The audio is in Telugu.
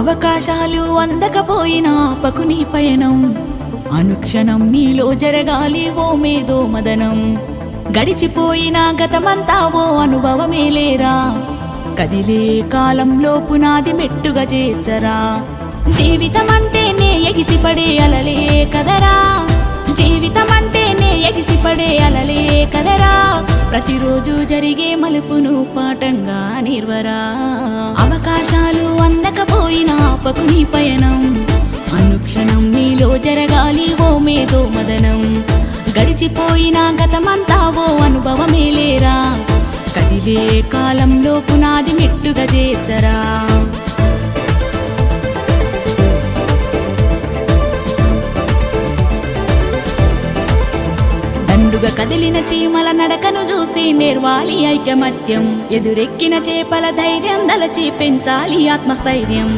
అవకాశాలు అందకపోయినా ఆపకుని పయనం, అనుక్షణం నీలో జరగాలి ఓ మేధో మదనం. గడిచిపోయిన గతమంతా ఓ అనుభవమేలేరా, కదిలే కాలంలో పునాది మెట్టుగా చేర్చరా. జీవితమంటేనే ఎగిసిపడే అలలే కదరా, జీవితమంటేనే ఎగిసిపడే అలలే కదరా. ప్రతిరోజు జరిగే మలుపును పాఠంగా నిర్వరా. అవకాశాలు అందకపోయినా ఆపకుని పయనం, అనుక్షణం నీలో జరగాలి ఓ మేధో మదనం. గడిచిపోయిన గతమంతా ఓ అనుభవమేలేరా, కదిలే కాలంలో పునాది మెట్టుగా చేర్చరా. దండుగా కదిలిన చీమల నడకను చూసి నేర్వాలి ఐకమత్యం, ఎదురెక్కిన చేపల ధైర్యం దలచి పెంచాలి ఆత్మస్థైర్యం.